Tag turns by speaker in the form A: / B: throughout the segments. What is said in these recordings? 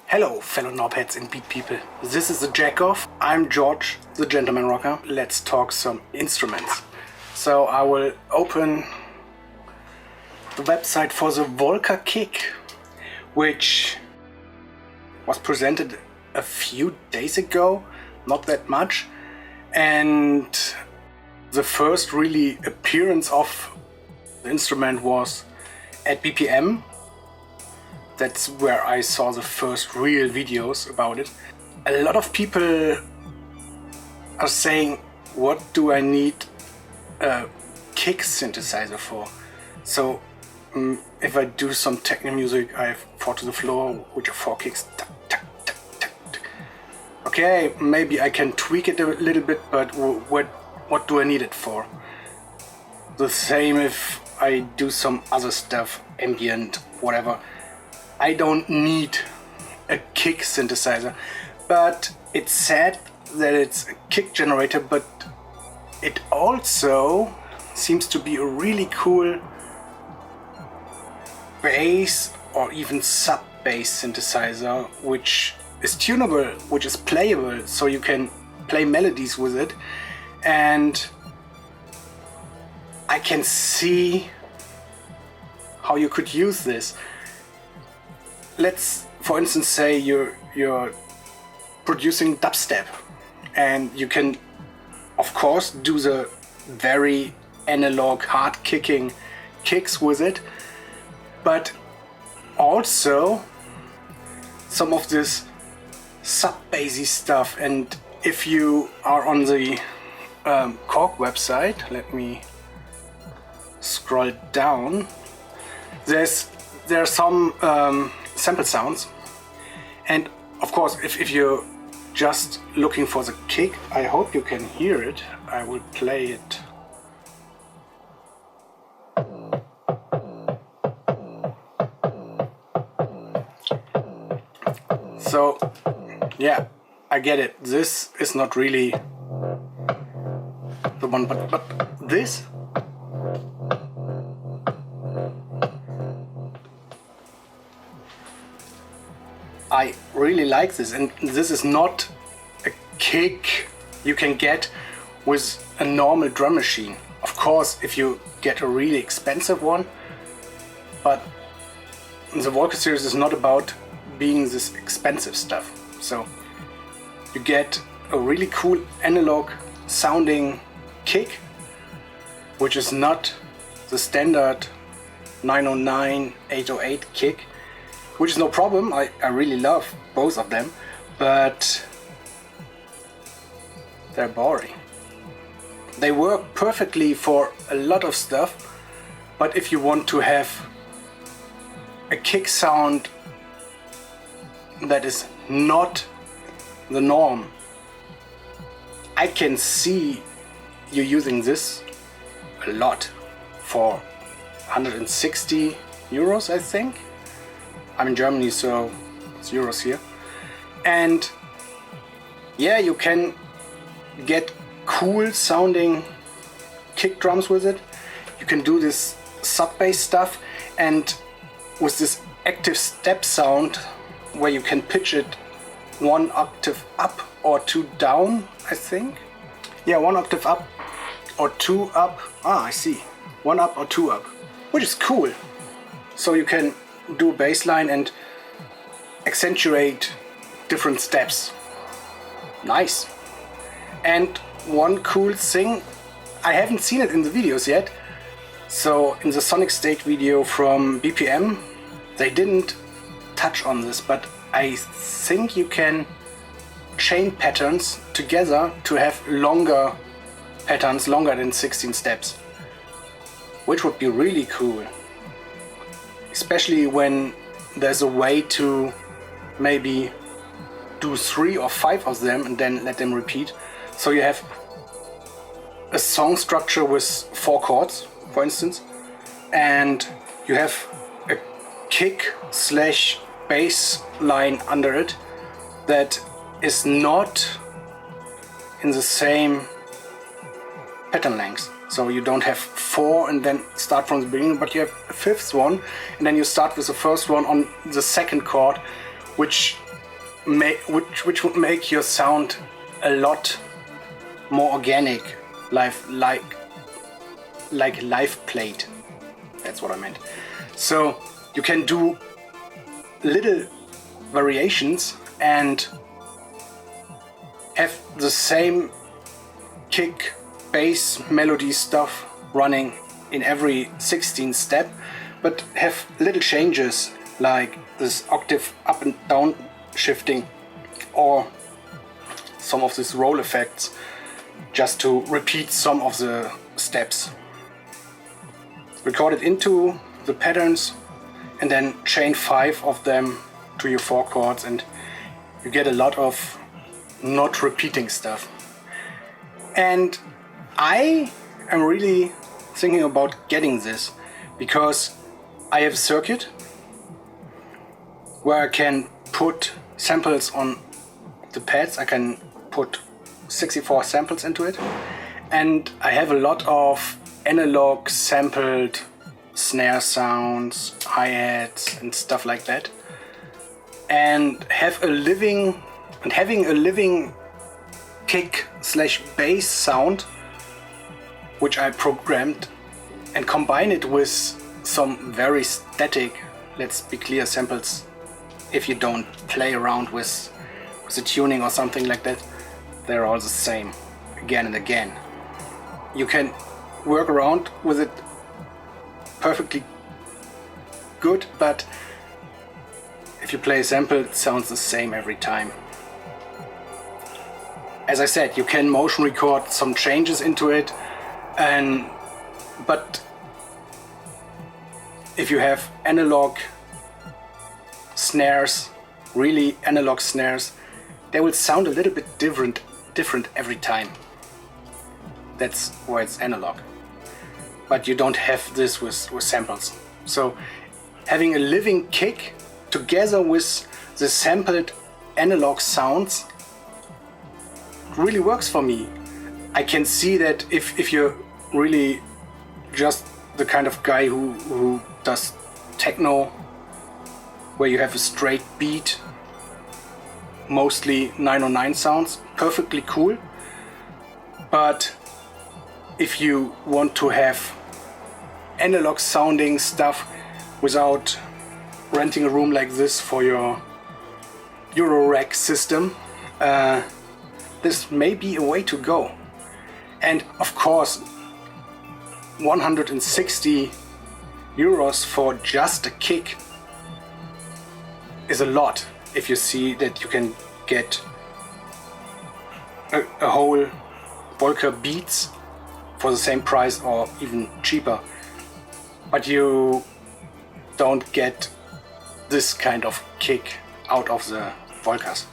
A: Hello fellow knobheads and beat people, this is the Jack-Off. I'm George, the Gentleman Rocker. Let's talk some instruments. So I will open the website for the Volca Kick, which was presented a few days ago, not that much. And the first really appearance of the instrument was at BPM. That's where I saw the first real videos about it. A lot of people are saying, what do I need a kick synthesizer for? So if I do some techno music, I have 4 to the floor, which are 4 kicks. Tuck, tuck, tuck, tuck, tuck. Okay, maybe I can tweak it a little bit, but what do I need it for? The same if I do some other stuff, ambient, whatever. I don't need a kick synthesizer, but it's said that it's a kick generator, but it also seems to be a really cool bass or even sub-bass synthesizer, which is tunable, which is playable, so you can play melodies with it. And I can see how you could use this. Let's, for instance, say you're producing dubstep, and you can, of course, do the very analog, hard-kicking kicks with it, but also some of this sub-bassy stuff. And if you are on the Korg website, let me scroll down. There are some sample sounds, and of course if you're just looking for the kick, I hope you can hear it. I will play it. So yeah, I get it, this is not really the one, but this, I really like this. And this is not a kick you can get with a normal drum machine. Of course, if you get a really expensive one, but the Volca series is not about being this expensive stuff. So you get a really cool analog sounding kick, which is not the standard 909, 808 kick, which is no problem. I really love both of them, but they're boring. They work perfectly for a lot of stuff, but if you want to have a kick sound that is not the norm, I can see you using this a lot for 160 euros, I think. I'm in Germany, so it's euros here. And yeah, you can get cool sounding kick drums with it. You can do this sub-bass stuff, and with this active step sound where you can pitch it 1 octave up or 2 down, I think. Yeah, 1 octave up or 2 up. Ah, I see. 1 up or 2 up, which is cool. So you can do a bass line and accentuate different steps. Nice. And one cool thing, I haven't seen it in the videos yet. So in the Sonic State video from BPM, they didn't touch on this, but I think you can chain patterns together to have longer patterns, longer than 16 steps, which would be really cool. Especially when there's a way to maybe do 3 or 5 of them and then let them repeat. So you have a song structure with 4 chords, for instance, and you have a kick / bass line under it that is not in the same pattern length. So you don't have 4 and then start from the beginning, but you have a 5th one, and then you start with the first one on the 2nd chord, which which would make your sound a lot more organic, like live played. That's what I meant. So you can do little variations and have the same kick, bass, melody stuff running in every 16th step, but have little changes like this octave up and down shifting or some of these roll effects just to repeat some of the steps. Record it into the patterns and then chain 5 of them to your 4 chords, and you get a lot of not repeating stuff. And I am really thinking about getting this because I have a circuit where I can put samples on the pads. I can put 64 samples into it, and I have a lot of analog sampled snare sounds, hi-hats and stuff like that, and having a living kick / bass sound which I programmed, and combine it with some very static, let's be clear, samples. If you don't play around with the tuning or something like that, they're all the same again and again. You can work around with it perfectly good, but if you play a sample, it sounds the same every time. As I said, you can motion record some changes into it, but if you have analog snares, really analog snares, they will sound a little bit different every time. That's why it's analog. But you don't have this with samples. So having a living kick together with the sampled analog sounds really works for me. I can see that if you're really just the kind of guy who does techno, where you have a straight beat, mostly 909 sounds, perfectly cool. But if you want to have analog sounding stuff without renting a room like this for your Eurorack system, this may be a way to go. And of course, 160 euros for just a kick is a lot if you see that you can get a whole Volca Beats for the same price or even cheaper. But you don't get this kind of kick out of the Volcas.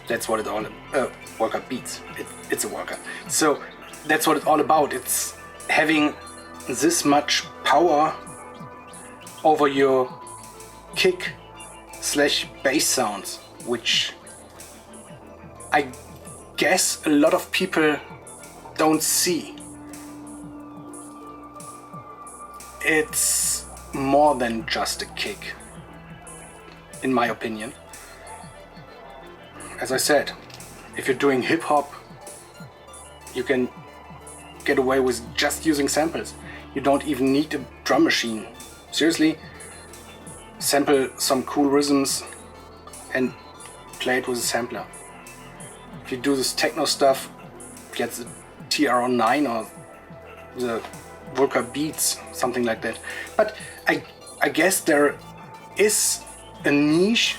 A: That's what it all Volca Beats. It's a Volca. So that's what it's all about. It's having this much power over your kick / bass sounds, which I guess a lot of people don't see. It's more than just a kick, in my opinion. As I said, if you're doing hip hop, you can get away with just using samples. You don't even need a drum machine. Seriously, sample some cool rhythms and play it with a sampler. If you do this techno stuff, get the TR09 or the Volca Beats, something like that. But I guess there is a niche,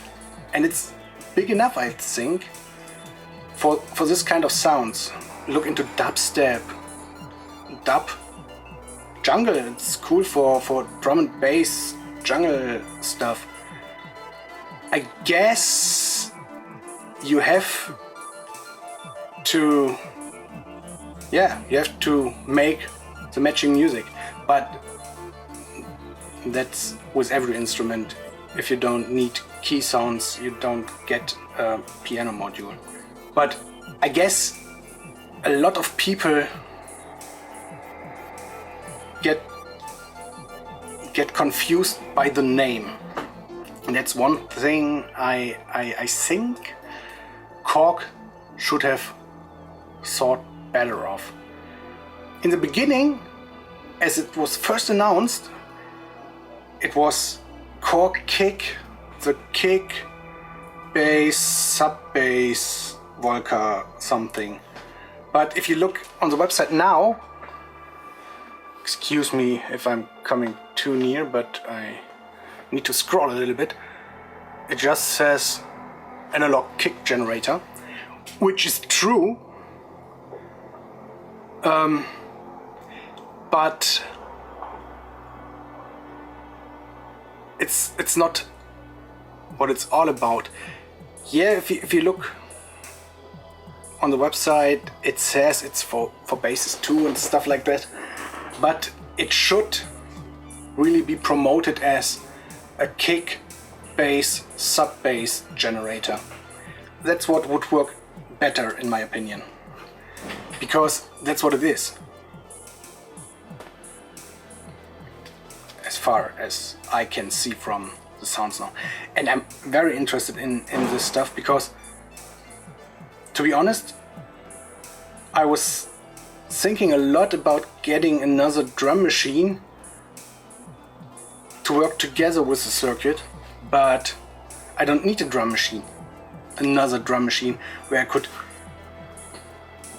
A: and it's big enough, I think, for this kind of sounds. Look into dubstep, dub, jungle. It's cool for drum and bass, jungle stuff. I guess you have to, you have to make the matching music, but that's with every instrument. If you don't need key sounds, you don't get a piano module. But I guess a lot of people get confused by the name. And that's one thing I think Korg should have thought better of. In the beginning, as it was first announced, it was Volca Kick, the kick, bass, sub-bass, Volca something. But if you look on the website now, excuse me if I'm coming too near, but I need to scroll a little bit. It just says analog kick generator, which is true. But it's not what it's all about. Yeah, if you look on the website, it says it's for basses too and stuff like that. But it should really be promoted as a kick, bass, sub-bass generator. That's what would work better in my opinion. Because that's what it is. As far as I can see from the sounds now. And I'm very interested in this stuff because, to be honest, I was thinking a lot about getting another drum machine to work together with the circuit, but I don't need a drum machine. Another drum machine where I could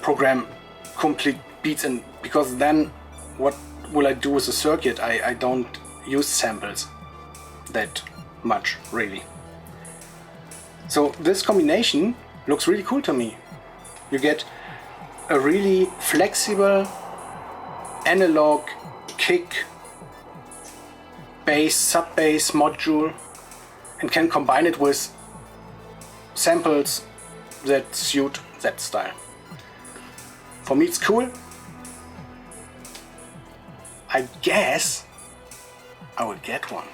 A: program complete beats, and because then what will I do with the circuit? I don't use samples that much really. So this combination looks really cool to me. You get a really flexible analog kick, bass, sub-bass module and can combine it with samples that suit that style. For me it's cool. I guess I will get one.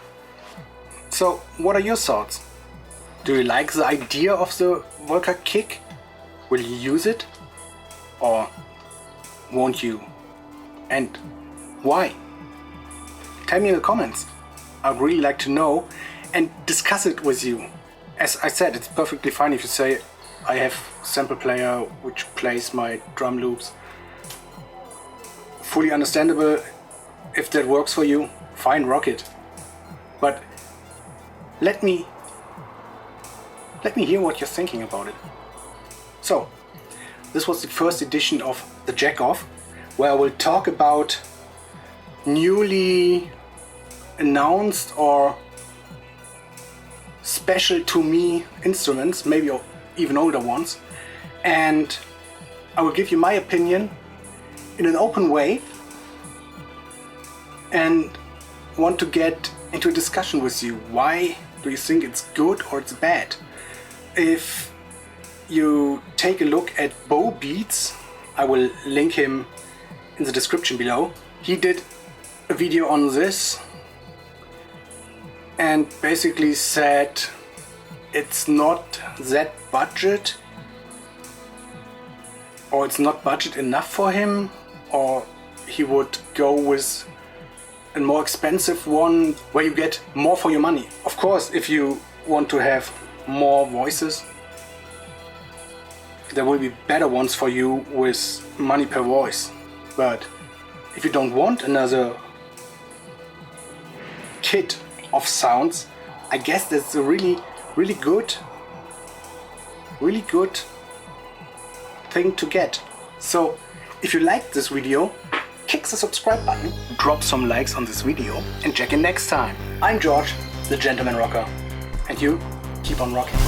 A: So what are your thoughts? Do you like the idea of the Volca Kick? Will you use it? Or won't you? And why? Tell me in the comments. I'd really like to know and discuss it with you. As I said, it's perfectly fine if you say I have a sample player which plays my drum loops. Fully understandable. If that works for you, fine, rock it. But let me hear what you're thinking about it. So, this was the first edition of the Jack Off, where I will talk about newly announced or special to me instruments, maybe even older ones, and I will give you my opinion in an open way and want to get into a discussion with you. Why do you think it's good or it's bad? If you take a look at Bo Beats, I will link him in the description below. He did a video on this and basically said it's not that budget, or it's not budget enough for him, or he would go with a more expensive one where you get more for your money. Of course, if you want to have more voices, there will be better ones for you with money per voice. But if you don't want another kit of sounds, I guess that's a really good thing to get. So if you liked this video, click the subscribe button, drop some likes on this video, and check in next time. I'm George, the Gentleman Rocker, and you keep on rocking.